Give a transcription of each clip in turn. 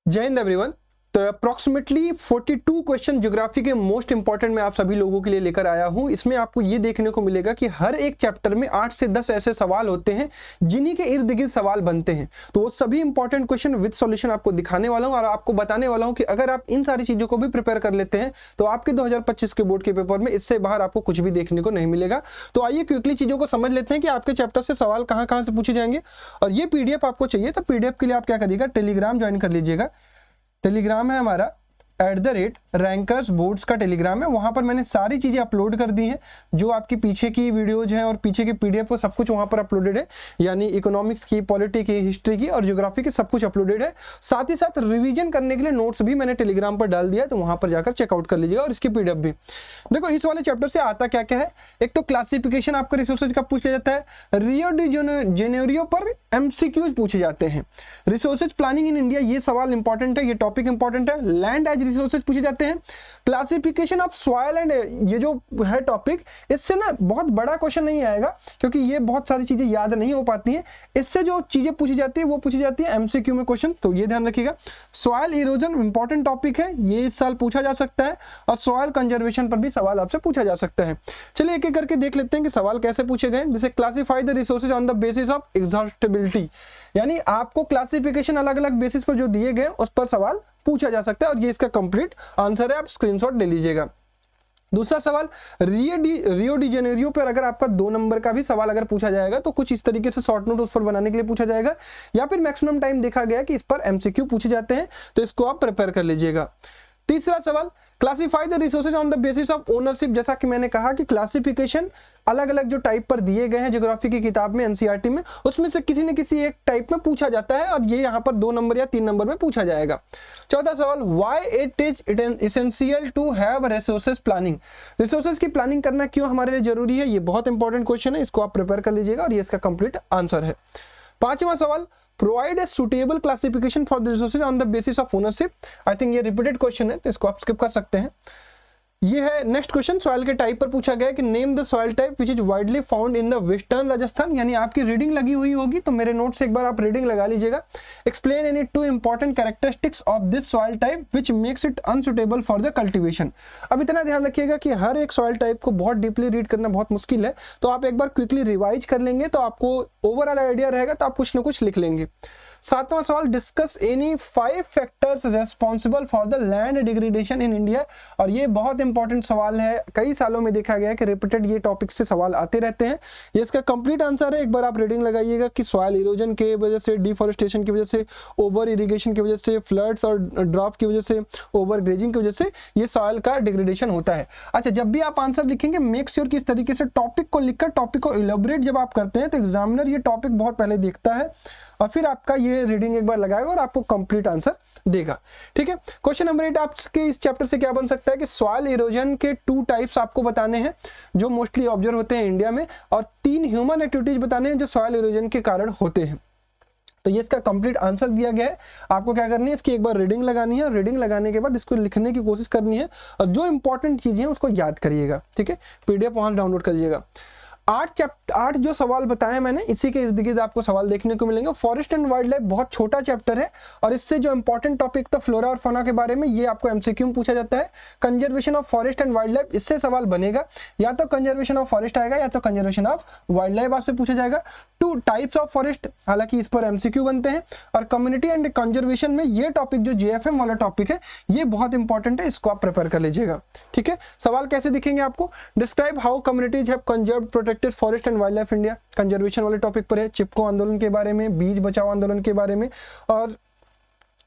जय हिंद एवरीवन। तो approximately 42 question geography के मोस्ट इंपॉर्टेंट मैं आप सभी लोगों के लिए लेकर आया हूं। इसमें आपको ये देखने को मिलेगा कि हर एक चैप्टर में 8 से 10 ऐसे सवाल होते हैं जिन्हीं के इर्द गिर्द सवाल बनते हैं। तो वो सभी इंपॉर्टेंट क्वेश्चन विद सॉल्यूशन आपको दिखाने वाला हूं और आपको बताने वाला हूं कि अगर आप इन सारी चीजों को भी प्रिपेयर कर लेते हैं तो आपके 2025 के बोर्ड के पेपर में इससे बाहर आपको कुछ भी देखने को नहीं मिलेगा। तो आइए क्विकली चीजों को समझ लेते हैं कि आपके चैप्टर से सवाल कहाँ कहाँ से पूछे जाएंगे। और ये पीडीएफ आपको चाहिए तो पीडीएफ के लिए आप क्या करिएगा, टेलीग्राम ज्वाइन कर लीजिएगा। टेलीग्राम है हमारा @रैंकर्स बोर्ड्स का टेलीग्राम है। वहां पर मैंने सारी चीजें अपलोड कर दी हैं, जो आपकी पीछे की वीडियोज हैं और पीछे के पीडीएफ को सब कुछ वहां पर अपलोडेड है। यानी इकोनॉमिक्स की, पॉलिटी की, हिस्ट्री की और ज्योग्राफी की सब कुछ अपलोडेड है। साथ ही साथ रिवीजन करने के लिए नोट्स भी मैंने टेलीग्राम पर डाल दिया है, तो वहां पर जाकर चेकआउट कर लीजिएगा और इसकी पीडीएफ भी। देखो इस वाले चैप्टर से आता क्या क्या है। एक तो क्लासिफिकेशन आपका रिसोर्सेज का पूछ लिया जाता है। रियो डी जेनेरियो पर एमसीक्यूज पूछे जाते हैं। रिसोर्सेज प्लानिंग इन इंडिया, ये सवाल इंपॉर्टेंट है, ये टॉपिक इंपॉर्टेंट है। लैंड एज रिसोर्सेज पूछे जाते हैं। क्लासिफिकेशन ऑफ सॉइल एंड, ये जो है टॉपिक, इससे ना बहुत बड़ा क्वेश्चन नहीं आएगा क्योंकि ये बहुत सारी चीजें याद नहीं हो पाती हैं। इससे जो चीजें पूछी जाती है वो पूछी जाती है एमसीक्यू में क्वेश्चन, तो ये ध्यान रखिएगा। सॉइल इरोजन इंपॉर्टेंट टॉपिक है, ये इस साल पूछा जा सकता है। और सॉइल कंजर्वेशन पर भी सवाल आपसे पूछा जा सकता है। चलिए एक एक करके देख लेते हैं कि सवाल कैसे पूछे गए। जैसे classify the resources on the basis of exhaustibility, यानी आपको क्लासिफिकेशन अलग अलग बेसिस पर जो दिए गए उस पर सवाल पूछा जा सकता है और ये इसका कंप्लीट आंसर है, आप स्क्रीनशॉट ले लीजिएगा। दूसरा सवाल, रियो डी जेनेरियो पर अगर आपका 2 नंबर का भी सवाल अगर पूछा जाएगा तो कुछ इस तरीके से शॉर्ट नोट उस पर बनाने के लिए पूछा जाएगा, या फिर मैक्सिमम टाइम देखा गया कि इस पर एमसीक्यू पूछे जाते हैं, तो इसको आप प्रिपेयर कर लीजिएगा। तीसरा सवाल, classify the resources on the basis of ownership. जैसा कि मैंने कहा कि क्लासिफिकेशन अलग अलग जो टाइप पर दिए गए हैं ज्योग्राफी की किताब में, एनसीईआरटी में, उसमें से किसी न किसी एक टाइप में पूछा जाता है और ये यहाँ पर 2 नंबर या 3 नंबर में पूछा जाएगा। चौथा सवाल, why it is essential to have resources planning. Resources की प्लानिंग करना क्यों हमारे लिए जरूरी है, ये बहुत इंपॉर्टेंट क्वेश्चन है, इसको आप प्रिपेयर कर लीजिएगा और ये इसका कंप्लीट आंसर है। पांचवा सवाल, provide a suitable classification for the resources on the basis of ownership. I think ये रिपीटेड क्वेश्चन है तो इसको आप स्किप कर सकते हैं। ये है नेक्स्ट क्वेश्चन, सॉइल के टाइप पर पूछा गया है कि name the soil type which is widely found in the western Rajasthan. यानी आपकी रीडिंग लगी हुई होगी तो मेरे नोट से एक बार आप रीडिंग लगा लीजिएगा। Explain any 2 important characteristics of this soil type which makes it unsuitable for the cultivation. अब इतना ध्यान रखिएगा कि हर एक सॉइल टाइप को बहुत डीपली रीड करना बहुत मुश्किल है, तो आप एक बार क्विकली रिवाइज कर लेंगे तो आपको ओवरऑल आइडिया रहेगा, तो आप कुछ ना कुछ लिख लेंगे। सातवां सवाल, discuss any 5 factors responsible for the land degradation in India. और ये बहुत इंपॉर्टेंट सवाल है, कई सालों में देखा गया है कि रिपीटेड ये टॉपिक से सवाल आते रहते हैं। ये इसका कंप्लीट आंसर है, एक बार आप रीडिंग लगाइएगा कि सॉइल इरोजन की वजह से, डिफॉरेस्टेशन की वजह से, ओवर इरिगेशन की वजह से, फ्लड्स और ड्राफ्ट की वजह से, ओवर ग्रेजिंग की वजह से ये सॉइल का डिग्रेडेशन होता है। अच्छा, जब भी आप आंसर लिखेंगे मेक श्योर कि इस तरीके से टॉपिक को लिखकर टॉपिक को इलेबोरेट जब आप करते हैं तो एग्जामिनर ये टॉपिक बहुत पहले देखता है और फिर आपका ये रीडिंग एक बार लगाएगा और आपको कंप्लीट आंसर देगा। ठीक है, क्वेश्चन नंबर 8 आपके इस चैप्टर से क्या बन सकता है कि सॉइल इरोजन के 2 टाइप्स आपको बताने हैं जो मोस्टली ऑब्जर्व होते हैं इंडिया में, और 3 ह्यूमन एक्टिविटीज बताने हैं जो सॉइल इरोजन के कारण होते हैं। तो ये इसका कंप्लीट आंसर दिया गया है। आपको क्या करनी है, इसकी एक बार रीडिंग लगानी है और रीडिंग लगाने के बाद इसको लिखने की कोशिश करनी है और जो इंपॉर्टेंट चीजें हैं उसको याद करिएगा। ठीक है, पीडीएफ वहां डाउनलोड करिएगा। 8 जो सवाल बताए मैंने, इसी के इर्द गिर्द आपको सवाल देखने को मिलेंगे। फॉरेस्ट एंड वाइल्ड लाइफ बहुत छोटा चैप्टर है और इससे जो इंपॉर्टेंट टॉपिक था फ्लोरा और फौना के बारे में, ये आपको एमसीक्यू में पूछा जाता है। Conservation of forest and wild life, इससे सवाल बनेगा, या तो कंजर्वेशन ऑफ फॉरेस्ट आएगा या तो कंजर्वेशन ऑफ वाइल्ड लाइफ आपसे पूछा जाएगा। 2 टाइप्स ऑफ फॉरेस्ट, हालांकि इस पर एमसीक्यू बनते हैं। और कम्युनिटी एंड कंजर्वेशन में ये टॉपिक जो जेएफएम वाला टॉपिक है ये बहुत इंपॉर्टेंट है, इसको आप प्रिपेयर कर लीजिएगा। ठीक है, सवाल कैसे दिखेंगे आपको, describe how communities have conserved protected forest and wild life India. Conservation वाले टॉपिक पर है, चिपको आंदोलन के बारे में, बीज बचाओ आंदोलन के बारे में, और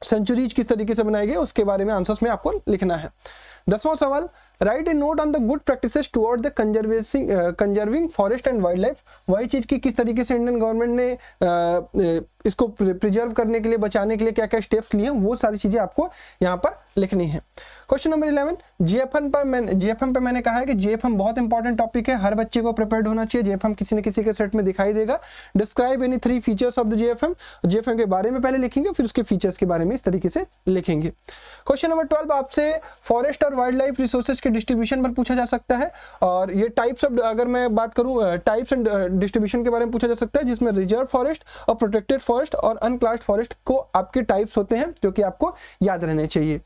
सेंचुरीज किस तरीके से बनाई गई उसके बारे में आंसर्स में आपको लिखना है। 10वां सवाल, right A note on the good practices toward the conserving forest and wild life. वही चीज की किस तरीके से इंडियन गवर्नमेंट ने इसको प्रिजर्व करने के लिए, बचाने के लिए क्या क्या स्टेप्स लिए हैं, वो सारी चीजें आपको यहाँ पर लिखनी है। क्वेश्चन नंबर 11, जीएफएम पे मैंने कहा है कि जीएफएम बहुत इंपॉर्टेंट टॉपिक है, हर बच्चे को प्रिपेयर्ड होना चाहिए। जीएफएम किसी न किसी के सेट में दिखाई देगा। Describe any 3 features of the GFM. GFM के बारे में पहले लिखेंगे, फिर उसके फीचर्स के बारे में इस तरीके से लिखेंगे। क्वेश्चन नंबर 12 आपसे फॉरेस्ट और वाइल्ड लाइफ रिसोर्सेज के डिस्ट्रीब्यूशन पर पूछा जा सकता है। और ये टाइप्स ऑफ, अगर मैं बात करूं टाइप्स एंड डिस्ट्रीब्यूशन के बारे में पूछा जा सकता है, जिसमें रिजर्व फॉरेस्ट और प्रोटेक्टेड फॉरेस्ट और अनक्लास्ड फॉरेस्ट को आपके टाइप्स होते हैं, जो कि आपको याद रहने चाहिए।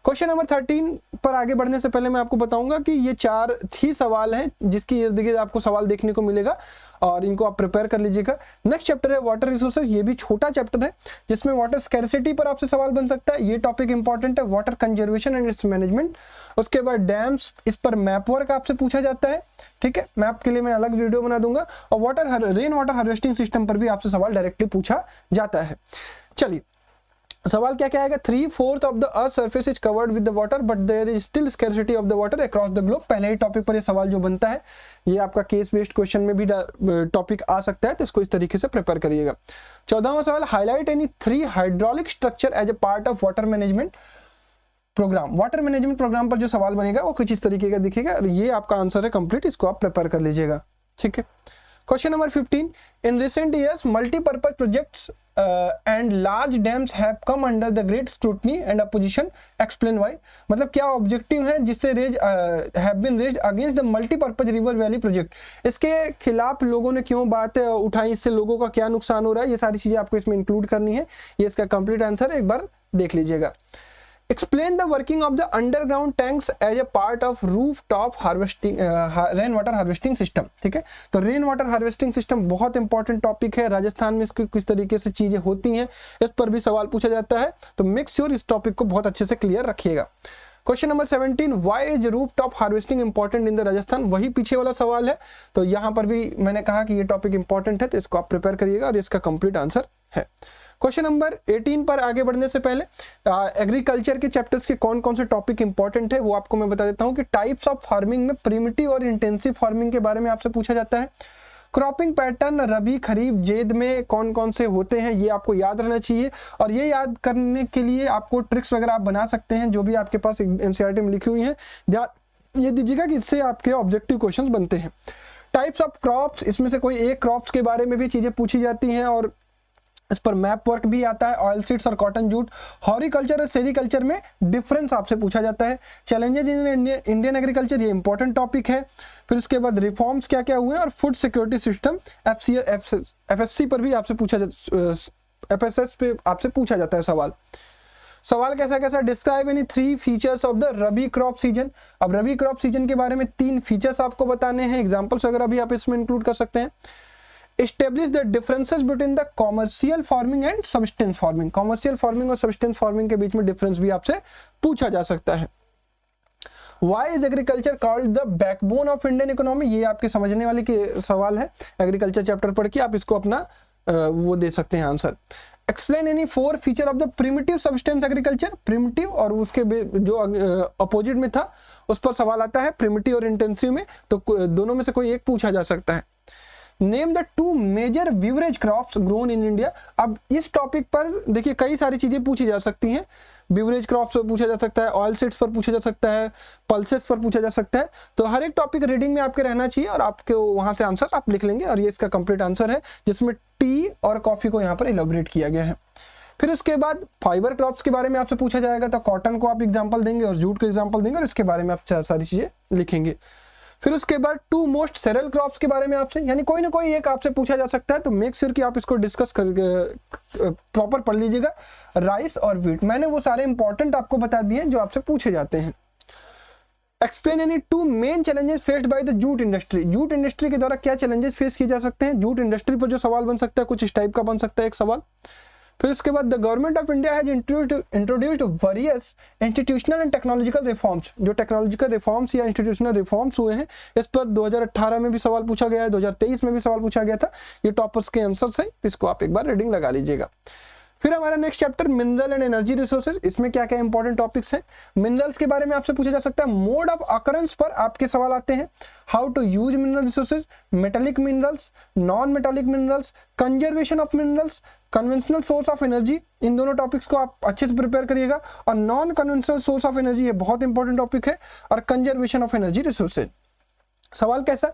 क्वेश्चन नंबर 13 पर आगे बढ़ने से पहले मैं आपको बताऊंगा कि ये 4 ही सवाल हैं जिसकी इर्द गिर्द आपको सवाल देखने को मिलेगा और इनको आप प्रिपेयर कर लीजिएगा। नेक्स्ट चैप्टर है वाटर रिसोर्सेज। ये भी छोटा चैप्टर है जिसमें वाटर स्कैर्सिटी पर आपसे सवाल बन सकता है, ये टॉपिक इंपॉर्टेंट है। Water conservation and it's management, उसके बाद डैम्स, इस पर मैप वर्क आपसे पूछा जाता है, ठीक है, मैप के लिए मैं अलग वीडियो बना दूंगा। और रेन वाटर हार्वेस्टिंग सिस्टम पर भी आपसे सवाल डायरेक्टली पूछा जाता है। चलिए सवाल क्या क्या आएगा। 3/4 of the earth surface is covered with the water but there is still scarcity of the water across the globe. पहले ही टॉपिक पर ये सवाल जो बनता है, ये आपका केस बेस्ड क्वेश्चन में भी टॉपिक आ सकता है, तो इसको इस तरीके से प्रिपेयर करिएगा। 14वां सवाल, highlight any 3 hydraulic structure as a part of water management program. Water management program पर जो सवाल बनेगा वो कुछ इस तरीके का दिखेगा, ये आपका आंसर है कंप्लीट, इसको आप प्रिपेयर कर लीजिएगा, ठीक है। Question number 15, in recent years multipurpose projects and large dams have come under the great scrutiny and opposition, explain why. मतलब क्या ऑब्जेक्टिव है जिससे have been raised against the multipurpose river valley project, इसके खिलाफ लोगों ने क्यों बात उठाई, इससे लोगों का क्या नुकसान हो रहा है, ये सारी चीजें आपको इसमें इंक्लूड करनी है। ये इसका कंप्लीट आंसर है, एक बार देख लीजिएगा। Explain the working of the underground tanks as a part of rooftop harvesting rain water harvesting system, ठीक है। तो रेन वाटर हार्वेस्टिंग सिस्टम बहुत इंपॉर्टेंट टॉपिक है, राजस्थान में इसकी किस तरीके से चीजें होती हैं इस पर भी सवाल पूछा जाता है, तो मेक श्योर इस टॉपिक को बहुत अच्छे से क्लियर रखिएगा। Question number 17, why is rooftop harvesting important in the Rajasthan, वही पीछे वाला सवाल है, तो यहाँ पर भी मैंने कहा कि ये टॉपिक इंपॉर्टेंट है, तो इसको आप प्रिपेयर करिएगा और इसका कंप्लीट आंसर है। क्वेश्चन नंबर 18 पर आगे बढ़ने से पहले एग्रीकल्चर के चैप्टर्स के कौन कौन से टॉपिक इंपॉर्टेंट है वो आपको मैं बता देता हूँ कि टाइप्स ऑफ फार्मिंग में प्रिमिटिव और इंटेंसिव फार्मिंग के बारे में आपसे पूछा जाता है। क्रॉपिंग पैटर्न रबी खरीफ जेद में कौन कौन से होते हैं ये आपको याद रहना चाहिए, और ये याद करने के लिए आपको ट्रिक्स वगैरह आप बना सकते हैं जो भी आपके पास एनसीईआरटी में लिखी हुई है, ध्यान ये दीजिएगा कि इससे आपके ऑब्जेक्टिव क्वेश्चंस बनते हैं। टाइप्स ऑफ क्रॉप्स, इसमें से कोई एक क्रॉप्स के बारे में भी चीजें पूछी जाती हैं और इस पर मैप वर्क भी आता है। ऑयल सीड्स और कॉटन जूट। हॉर्टिकल्चर और सेरिकल्चर में डिफरेंस आपसे पूछा जाता है। चैलेंजेस इन इंडियन एग्रीकल्चर, ये इंपॉर्टेंट टॉपिक है। फिर उसके बाद रिफॉर्म्स क्या क्या हुए और फूड सिक्योरिटी सिस्टम एफएससी पर भी आपसे पूछा एफएसएस पे आपसे पूछा जाता है सवाल। सवाल कैसा कैसा, describe any 3 features of the rabi crop season. अब रबी क्रॉप सीजन के बारे में 3 फीचर्स आपको बताने हैं, एग्जांपल्स वगैरह भी आप इसमें इंक्लूड कर सकते हैं। Establish the differences between the commercial farming and subsistence farming। Commercial farming और सब्सटेंस फार्मिंग के बीच में डिफरेंस भी आपसे पूछा जा सकता है। Why is agriculture called the backbone of Indian economy? ये आपके समझने वाले के सवाल है, एग्रीकल्चर चैप्टर पढ़ के आप इसको अपना वो दे सकते हैं answer. Explain any 4 feature of the primitive substance agriculture. Primitive और उसके जो अपोजिट में था उस पर सवाल आता है, प्रिमिटिव और इंटेंसिव में, तो दोनों में से कोई एक पूछा जा सकता है। Name the 2 major beverage crops grown in India. अब इस टॉपिक पर देखिए कई सारी चीजें पूछी जा सकती हैं, बिवरेज क्रॉप्स पर पूछा जा सकता है, ऑयल सीड्स पर पूछा जा सकता है, पल्सेस पर पूछा जा सकता है, तो हर एक टॉपिक रीडिंग में आपके रहना चाहिए और आपके वहां से आंसर आप लिख लेंगे, और ये इसका कंप्लीट आंसर है जिसमें टी और कॉफी को यहाँ पर इलेबोरेट किया गया है। फिर उसके बाद फाइबर क्रॉप्स के बारे में आपसे पूछा जाएगा, तो कॉटन को आप एग्जाम्पल देंगे और जूट को एग्जाम्पल देंगे और इसके बारे में आप सारी चीजें लिखेंगे। फिर उसके बाद 2 मोस्ट सेरल क्रॉप्स के बारे में आपसे, यानी कोई ना कोई एक आपसे पूछा जा सकता है, तो मेक श्योर कि आप इसको डिस्कस कर प्रॉपर पढ़ लीजिएगा। राइस और व्हीट, मैंने वो सारे इंपॉर्टेंट आपको बता दिए जो आपसे पूछे जाते हैं। Explain any 2 main challenges faced by the jute industry. Jute industry के द्वारा क्या चैलेंजेस फेस किए जा सकते हैं, जूट इंडस्ट्री पर जो सवाल बन सकता है कुछ इस टाइप का बन सकता है एक सवाल। फिर उसके बाद the government of India has introduced various institutional and technological reforms. जो टेक्नोलॉजिकल रिफॉर्म्स या इंस्टीट्यूशनल रिफॉर्म्स हुए हैं इस पर 2018 में भी सवाल पूछा गया है, 2023 में भी सवाल पूछा गया था, ये टॉपर्स के आंसर्स हैं, इसको आप एक बार रीडिंग लगा लीजिएगा। फिर हमारा next chapter mineral and energy resources, इसमें क्या क्या इंपॉर्टेंट टॉपिक्स हैं। मिनरल्स के बारे में आपसे पूछा जा सकता है, मोड ऑफ अकरेंस पर आपके सवाल आते हैं, how to use mineral resources, metallic minerals, non metallic minerals, conservation of minerals, conventional source of energy, इन दोनों टॉपिक्स को आप अच्छे से प्रिपेयर करिएगा। और non conventional source of energy ये बहुत इंपॉर्टेंट टॉपिक है, और कंजर्वेशन ऑफ एनर्जी रिसोर्सेज। सवाल कैसा,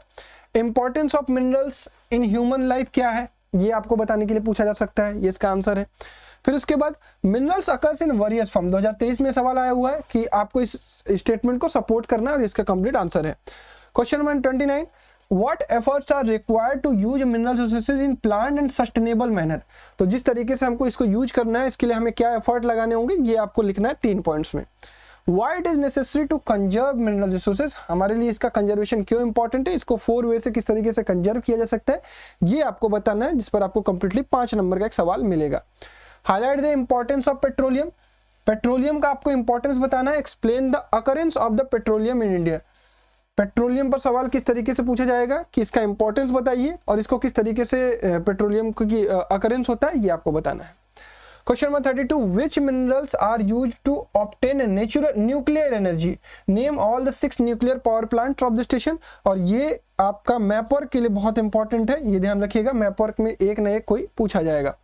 importance of minerals in human life क्या है, ये आपको बताने के लिए पूछा जा सकता है, ये इसका आंसर है। फिर उसके बाद minerals occurs in various form, 2023 में सवाल आया हुआ है कि आपको इस स्टेटमेंट को सपोर्ट करना है और इसका कंप्लीट आंसर है। Question number 29, What efforts are required to use mineral resources in planned and sustainable manner? तो जिस तरीके से हमको इसको यूज करना है, इसके लिए हमें क्या एफर्ट लगाने होंगे, ये आपको लिखना है 3 पॉइंट्स में। Why it is necessary to conserve mineral resources? हमारे लिए इसका कंजर्वेशन क्यों इंपॉर्टेंट है, इसको 4 वे से किस तरीके से कंजर्व किया जा सकता है, ये आपको बताना है, जिस पर आपको कंप्लीटली 5 नंबर का एक सवाल मिलेगा। Highlight the importance of petroleum, petroleum का आपको इंपॉर्टेंस बताना है। Explain the occurrence of the petroleum in India, petroleum पर सवाल किस तरीके से पूछा जाएगा कि इसका इंपॉर्टेंस बताइए और इसको किस तरीके से पेट्रोलियम की अकरेंस होता है, ये आपको बताना है। Question number 32, which minerals are used to obtain natural nuclear energy, name all the 6 nuclear power plant of the station. और ये आपका मैप वर्क के लिए बहुत इंपॉर्टेंट है, ये ध्यान रखिएगा, मैप वर्क में एक न एक कोई पूछा जाएगा।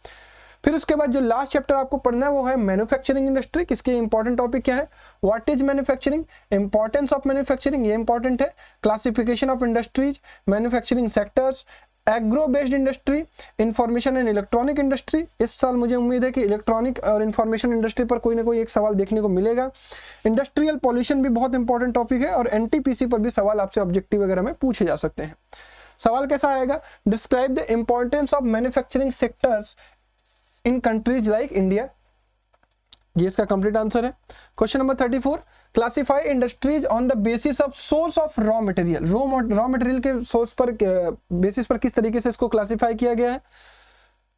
फिर उसके बाद जो लास्ट चैप्टर आपको पढ़ना है वो है मैन्युफैक्चरिंग इंडस्ट्री। किसके इंपॉर्टेंट टॉपिक क्या है, what is manufacturing, importance of manufacturing, ये इंपॉर्टेंट है। Classification of industries, manufacturing sectors, agro based industry, information and electronic industry. इस साल मुझे उम्मीद है कि इलेक्ट्रॉनिक और इंफॉर्मेशन इंडस्ट्री पर कोई ना कोई एक सवाल देखने को मिलेगा। इंडस्ट्रियल पॉल्यूशन भी बहुत इंपॉर्टेंट टॉपिक है और एनटीपीसी पर भी सवाल आपसे ऑब्जेक्टिव वगैरह में पूछे जा सकते हैं। सवाल कैसा आएगा, describe the importance of manufacturing sectors in countries like India, ये इसका कंप्लीट आंसर है। Question number 34, classify industries on the basis of source of raw material, raw material के सोर्स पर बेसिस पर किस तरीके से इसको क्लासिफाई किया गया है।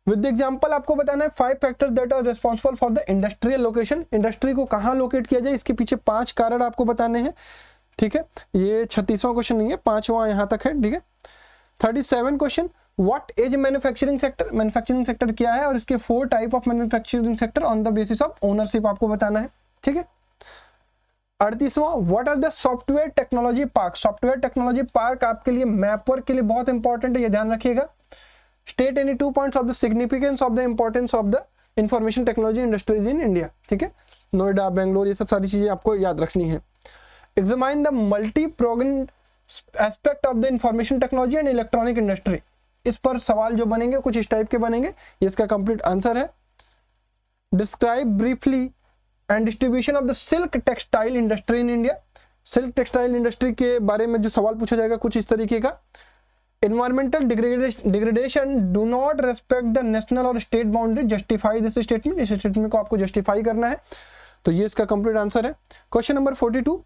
विद द एग्जांपल आपको बताना है 5 factors that are responsible for the industrial location, industry को कहां लोकेट किया जाए, इसके पीछे 5 कारण आपको बताने हैं। ठीक है, ये 36वां क्वेश्चन नहीं है, 5वां यहां तक है। ठीक है, 37 question, what is manufacturing sector, manufacturing sector क्या है और इसके 4 type of manufacturing sector on the basis of ownership आपको बताना है। ठीक है, 38वां, what are the software technology park, software technology park आपके लिए मैप वर्क के लिए बहुत इंपॉर्टेंट है, ये ध्यान रखिएगा। State any 2 points of the significance of the importance of the information technology industries in India. ठीक है, नोएडा, बेंगलोर, ये सब सारी चीजें आपको याद रखनी है। Examine the multi programme aspect of the information technology and electronic industry, इस पर सवाल जो बनेंगे कुछ इस टाइप के बनेंगे, ये इसका कंप्लीट आंसर है। Describe briefly and distribution of the silk textile industry in India, silk textile industry के बारे में जो सवाल पूछा जाएगा कुछ इस तरीके का। Environmental degradation do not respect the national और state boundary, justify this statement, इस स्टेटमेंट को आपको जस्टिफाई करना है, तो ये इसका कंप्लीट आंसर है। Question number 42,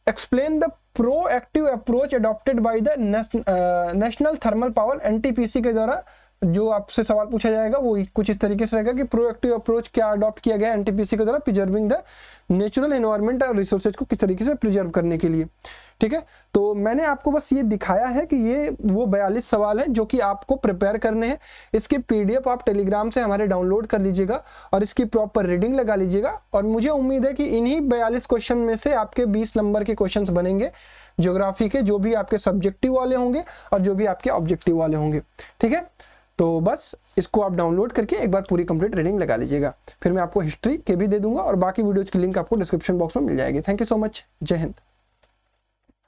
explain the proactive approach adopted by the national thermal power, NTPC के द्वारा जो आपसे सवाल पूछा जाएगा वो कुछ इस तरीके से रहेगा कि प्रोएक्टिव अप्रोच क्या अडॉप्ट किया गया एनटीपीसी के द्वारा प्रिजर्विंग द नेचुरल एनवायरनमेंट और रिसोर्सेज को किस तरीके से प्रिजर्व करने के लिए। ठीक है, तो मैंने आपको बस ये दिखाया है कि ये वो 42 सवाल हैं जो कि आपको प्रिपेयर करने हैं। इसके पीडीएफ आप टेलीग्राम से हमारे डाउनलोड कर लीजिएगा और इसकी प्रॉपर रीडिंग लगा लीजिएगा और मुझे उम्मीद है कि इन्हीं 42 क्वेश्चन में से आपके 20 नंबर के क्वेश्चंस बनेंगे ज्योग्राफी के, जो भी आपके सब्जेक्टिव वाले होंगे और जो भी आपके ऑब्जेक्टिव वाले होंगे। ठीक है, तो बस इसको आप डाउनलोड करके एक बार पूरी कंप्लीट रीडिंग लगा लीजिएगा, फिर मैं आपको हिस्ट्री के भी दे दूंगा और बाकी वीडियोज की लिंक आपको डिस्क्रिप्शन बॉक्स में मिल जाएगी। थैंक यू सो मच, जय हिंद।